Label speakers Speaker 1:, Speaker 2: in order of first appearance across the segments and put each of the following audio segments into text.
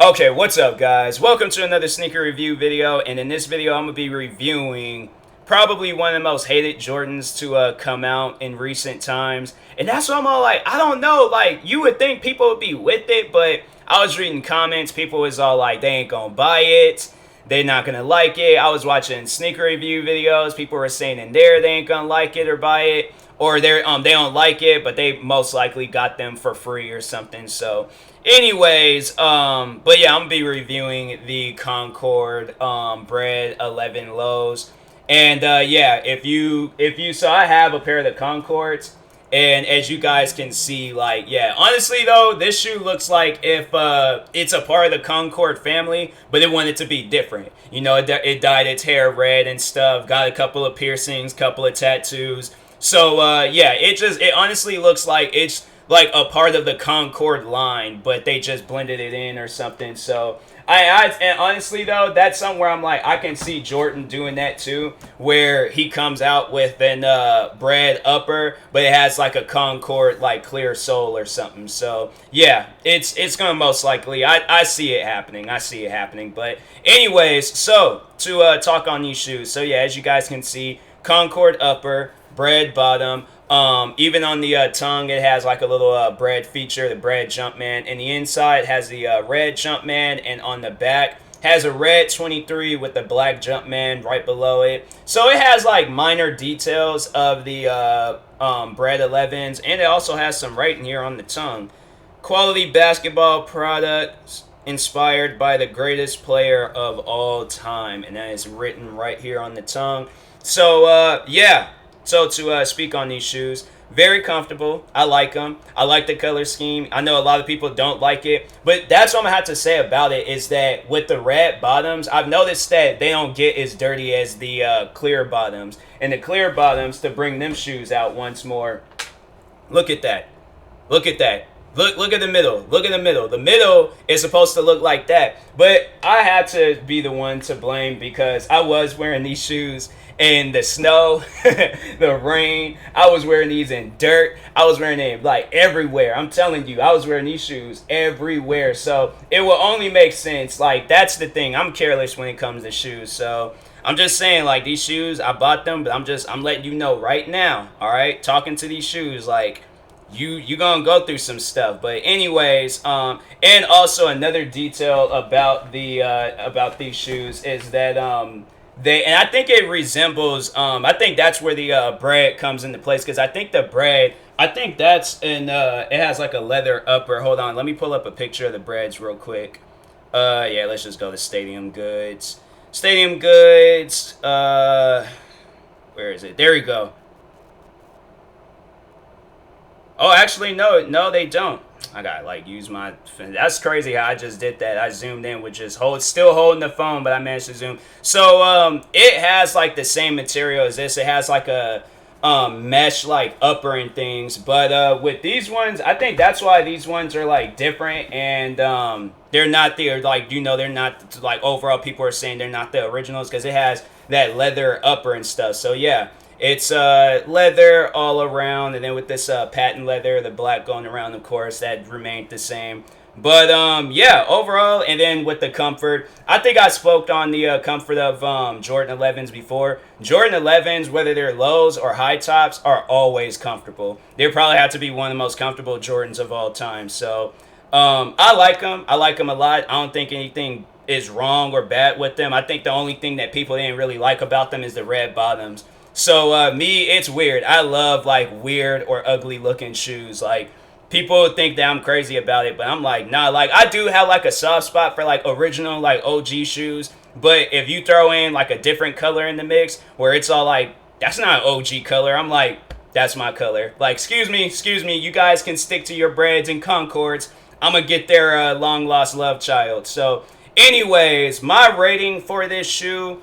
Speaker 1: Okay, what's up guys? Welcome to another sneaker review video, and in this video I'm going to be reviewing probably one of the most hated Jordans to come out in recent times. And that's what I'm all like, I don't know, like you would think people would be with it, but I was reading comments, people was all like they ain't gonna buy it, they're not gonna like it. I was watching sneaker review videos, people were saying in there they ain't gonna like it or buy it, or they don't like it, but they most likely got them for free or something. So anyways, but yeah, I'm gonna be reviewing the Concord Bred 11 lows. And yeah, if you so I have a pair of the Concords, and as you guys can see, like, yeah, honestly though, this shoe looks like if it's a part of the Concord family, but it wanted to be different. You know, it dyed its hair red and stuff, got a couple of piercings, couple of tattoos. So yeah, it honestly looks like it's like a part of the Concord line, but they just blended it in or something. So and honestly though, that's somewhere I'm like, I can see Jordan doing that too, where he comes out with an Bred upper, but it has like a Concord like clear sole or something. So yeah, it's gonna most likely, I see it happening. I see it happening. But anyways, so to talk on these shoes. So yeah, as you guys can see, Concord upper, Bred bottom. Even on the tongue, it has like a little Bred feature, the Bred Jumpman. And the inside has the red Jumpman, and on the back has a red 23 with the black Jumpman right below it. So it has like minor details of the Bred 11s, and it also has some writing here on the tongue. Quality basketball products inspired by the greatest player of all time, and that is written right here on the tongue. So yeah. So to speak on these shoes, very comfortable. I like them. I like the color scheme. I know a lot of people don't like it, but that's what I'm gonna have to say about it is that with the red bottoms, I've noticed that they don't get as dirty as the clear bottoms. And the clear bottoms, to bring them shoes out once more, look at that. Look at that. Look at the middle. Look at the middle. The middle is supposed to look like that. But I had to be the one to blame because I was wearing these shoes in the snow, the rain. I was wearing these in dirt. I was wearing them like everywhere. I'm telling you, I was wearing these shoes everywhere. So it will only make sense. Like, that's the thing. I'm careless when it comes to shoes. So I'm just saying, like, these shoes, I bought them, but I'm letting you know right now, all right? Talking to these shoes, like, you gonna go through some stuff. But anyways, and also another detail about these shoes is that and I think it resembles, I think that's where the Bred comes into place, because I think the Bred, I think that's in it has like a leather upper. Hold on, let me pull up a picture of the Breds real quick. Yeah, let's just go to Stadium Goods. Stadium Goods, where is it? There we go. Oh, actually, no, they don't. I gotta like use my. That's crazy how I just did that. I zoomed in with just still holding the phone, but I managed to zoom. So it has like the same material as this. It has like a mesh like upper and things, but with these ones, I think that's why these ones are like different, and they're not the like they're not like overall people are saying they're not the originals because it has that leather upper and stuff. So yeah. It's leather all around, and then with this patent leather, the black going around, of course, that remained the same. But yeah, overall, and then with the comfort, I think I spoke on the comfort of Jordan 11s before. Jordan 11s, whether they're lows or high tops, are always comfortable. They probably have to be one of the most comfortable Jordans of all time. So I like them. I like them a lot. I don't think anything is wrong or bad with them. I think the only thing that people didn't really like about them is the red bottoms. So me, it's weird. I love like weird or ugly looking shoes. Like, people think that I'm crazy about it, but I'm like, nah. Like, I do have like a soft spot for like original like OG shoes. But if you throw in like a different color in the mix where it's all like, that's not OG color, I'm like, that's my color. Like, excuse me, you guys can stick to your Breds and Concords. I'm gonna get their long lost love child. So anyways, my rating for this shoe,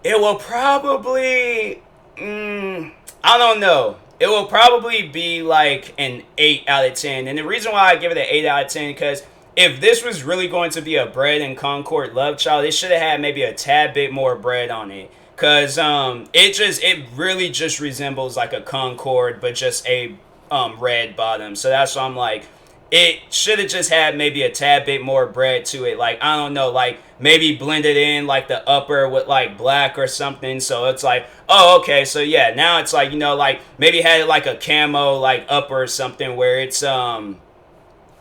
Speaker 1: it will probably, I don't know. It will probably be like an 8 out of 10. And the reason why I give it an 8 out of 10, because if this was really going to be a Bred and Concord love child, it should have had maybe a tad bit more Bred on it. Because it really just resembles like a Concord, but just a red bottom. So that's why I'm like, it should have just had maybe a tad bit more bread to it. Like, I don't know, like maybe blended in like the upper with like black or something. So it's like, oh, okay. So yeah, now it's like, like maybe had like a camo like upper or something where it's yeah,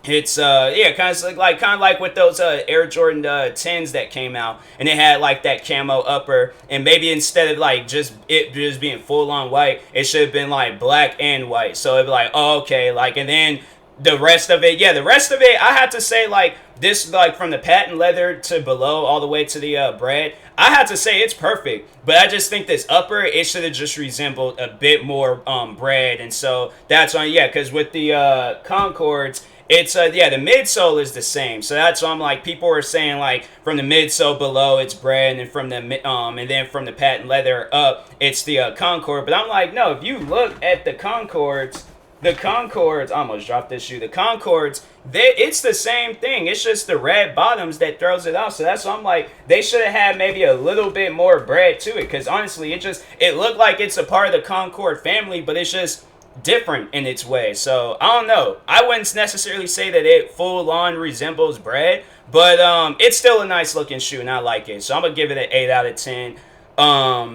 Speaker 1: kind of like with those Air Jordan 10s that came out, and it had like that camo upper, and maybe instead of like just being full on white, it should have been like black and white. So it'd be like, oh, okay, like, and then the rest of it, yeah, the rest of it, I have to say, like, this, like, from the patent leather to below all the way to the Bred, I have to say it's perfect. But I just think this upper, it should have just resembled a bit more Bred, and so that's on, yeah, because with the Concords, it's yeah, the midsole is the same, so that's why I'm like, people are saying like from the midsole below it's Bred, and then from the patent leather up it's the Concord. But I'm like, no, if you look at the Concords, I almost dropped this shoe. The Concords, it's the same thing. It's just the red bottoms that throws it off. So that's why I'm like, they should have had maybe a little bit more Bred to it, because honestly, it looked like it's a part of the Concord family, but it's just different in its way. So I don't know, I wouldn't necessarily say that it full on resembles Bred, but it's still a nice looking shoe and I like it, so I'm gonna give it an 8 out of 10.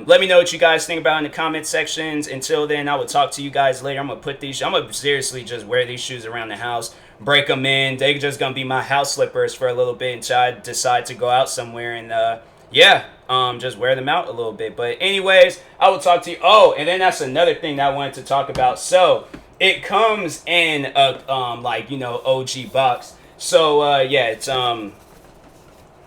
Speaker 1: Let me know what you guys think about in the comment sections. Until then, I will talk to you guys later. I'm gonna seriously just wear these shoes around the house, break them in. They're just gonna be my house slippers for a little bit until I decide to go out somewhere, and yeah, just wear them out a little bit. But anyways, I will talk to you. Oh, and then that's another thing that I wanted to talk about. So it comes in a like, OG box. So yeah, it's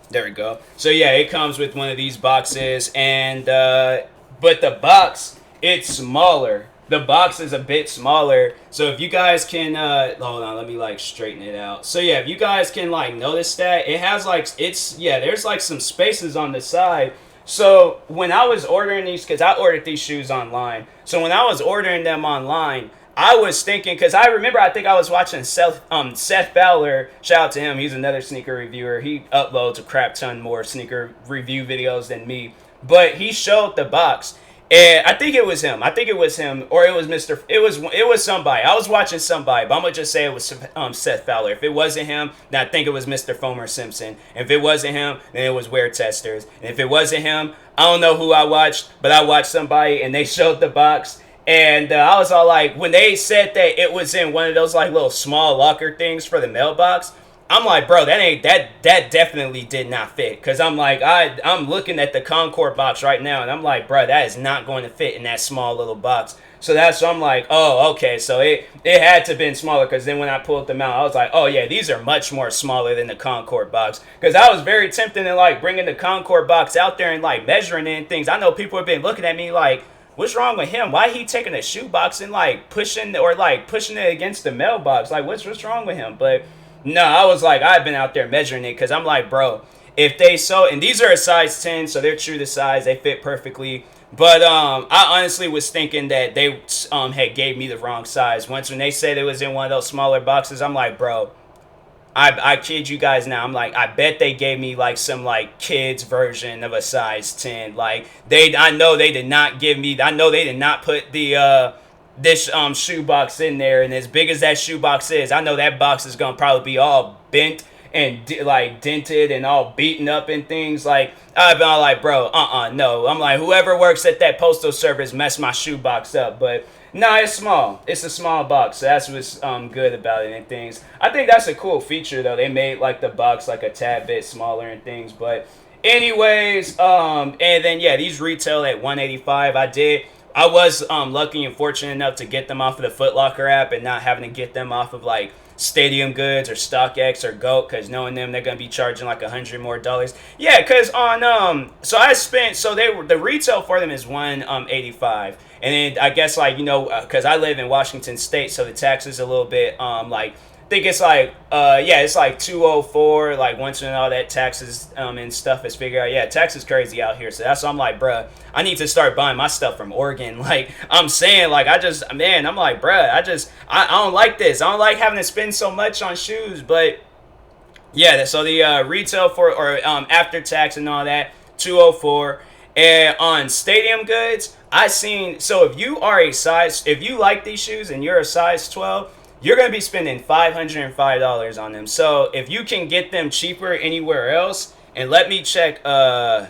Speaker 1: there we go. So yeah, it comes with one of these boxes, and but the box, it's smaller. The box is a bit smaller. So if you guys can hold on, let me like straighten it out. So yeah, if you guys can like notice that it has like, there's like some spaces on the side. So when I was ordering these, because I ordered these shoes online, so when I was ordering them online, I was thinking, because I remember, I think I was watching Seth Fowler. Shout out to him. He's another sneaker reviewer. He uploads a crap ton more sneaker review videos than me. But he showed the box, and I think it was him. Or it was Mr. It was somebody. I was watching somebody, but I'm gonna just say it was Seth Fowler. If it wasn't him, then I think it was Mr. Fomer Simpson. And if it wasn't him, then it was Wear Testers. And if it wasn't him, I don't know who I watched, but I watched somebody, and they showed the box. And I was all like, when they said that it was in one of those like little small locker things for the mailbox, I'm like, bro, that definitely did not fit. Cause I'm like, I'm looking at the Concord box right now, and I'm like, bro, that is not going to fit in that small little box. So I'm like, oh, okay, so it had to have been smaller. Cause then when I pulled them out, I was like, oh yeah, these are much more smaller than the Concord box. Cause I was very tempted in like bringing the Concord box out there and like measuring it and things. I know people have been looking at me like, what's wrong with him? Why he taking a shoebox and like pushing it against the mailbox? Like, what's wrong with him? But no, I was like, I've been out there measuring it, because I'm like, bro, if they and these are a size 10, so they're true to size, they fit perfectly. But I honestly was thinking that they had gave me the wrong size. Once when they said it was in one of those smaller boxes, I'm like, bro, I kid you guys now. I'm like, I bet they gave me like some like kids version of a size 10. Like I know they did not put the this shoebox in there. And as big as that shoebox is, I know that box is gonna probably be all bent and like dented and all beaten up and things. Like I've been all like, bro, no. I'm like, whoever works at that postal service messed my shoebox up, but. No, it's small. It's a small box. So that's what's good about it and things. I think that's a cool feature, though. They made like the box like a tad bit smaller and things. But anyways, and then yeah, these retail at $185. I was lucky and fortunate enough to get them off of the Foot Locker app and not having to get them off of like Stadium Goods or StockX or GOAT, because knowing them, they're gonna be charging like $100 more. Yeah, because on so I spent, so the retail for them is $185, and then I guess like because I live in Washington State, so the tax is a little bit like. I think it's like yeah, it's like 204, like once and all that taxes and stuff is figured out. Yeah, tax is crazy out here. So that's why I'm like, bruh, I need to start buying my stuff from Oregon. Like I'm saying, like I'm like, bruh, I don't like this. I don't like having to spend so much on shoes. But yeah, so the retail for or after tax and all that, 204. And on Stadium Goods, so if you like these shoes and you're a size 12, you're going to be spending $505 on them. So if you can get them cheaper anywhere else, and let me check StockX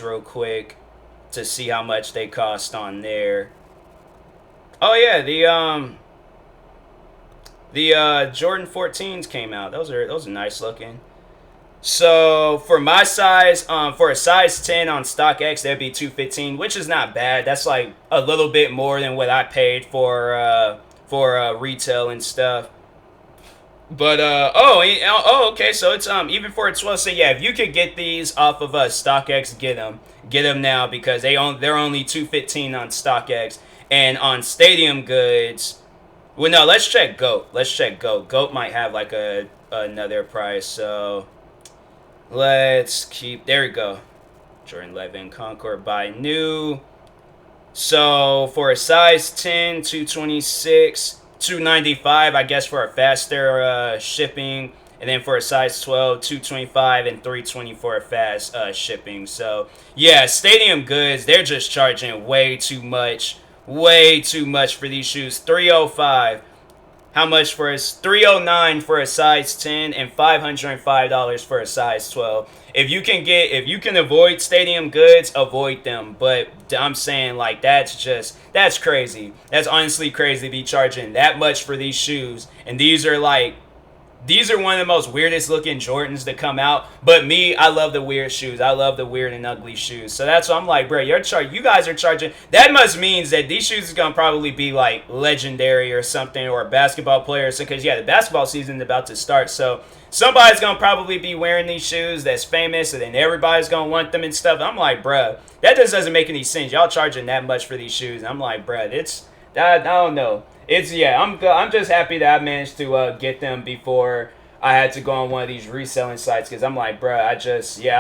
Speaker 1: real quick to see how much they cost on there. Oh yeah, the Jordan 14s came out. Those are nice looking. So for my size, for a size 10 on StockX, that'd be 215, which is not bad. That's like a little bit more than what I paid for retail and stuff. But okay, so it's even for a 12. So yeah, if you could get these off of StockX, get them now, because they're only 215 on StockX, and on Stadium Goods. Well, no, let's check Goat. Let's check Goat. Goat might have like another price. So let's keep. There we go. Jordan 11 Concord by new. So for a size 10, 226, 295, I guess, for a faster shipping, and then for a size 12, 225 and 320 for a fast shipping. So yeah, Stadium Goods, they're just charging way too much for these shoes. 305. How much for a 309 for a size 10 and $505 for a size 12. If you can avoid Stadium Goods, avoid them. But I'm saying, like, that's crazy. That's honestly crazy to be charging that much for these shoes. And these are one of the most weirdest looking Jordans to come out. But me, I love the weird shoes. I love the weird and ugly shoes. So that's why I'm like, bro, you guys are charging. That must means that these shoes is going to probably be like legendary or something, or a basketball player. So, because yeah, the basketball season is about to start. So somebody's going to probably be wearing these shoes that's famous, and then everybody's going to want them and stuff. I'm like, bro, that just doesn't make any sense. Y'all charging that much for these shoes. And I'm like, bro, I don't know. I'm just happy that I managed to get them before I had to go on one of these reselling sites, because I'm like, bruh, I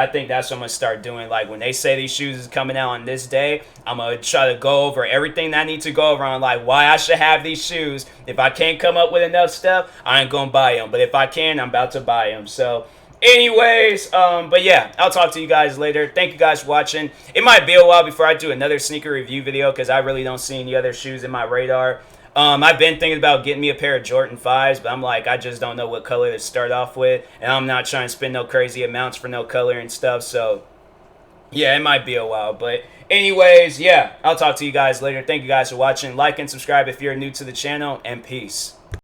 Speaker 1: think that's what I'm going to start doing. Like, when they say these shoes is coming out on this day, I'm going to try to go over everything that I need to go over on, like, why I should have these shoes. If I can't come up with enough stuff, I ain't going to buy them. But if I can, I'm about to buy them. So anyways, but yeah, I'll talk to you guys later. Thank you guys for watching. It might be a while before I do another sneaker review video, because I really don't see any other shoes in my radar. I've been thinking about getting me a pair of Jordan 5s, but I'm like, I just don't know what color to start off with, and I'm not trying to spend no crazy amounts for no color and stuff, so yeah, it might be a while. But anyways, yeah, I'll talk to you guys later. Thank you guys for watching. Like and subscribe if you're new to the channel, and peace.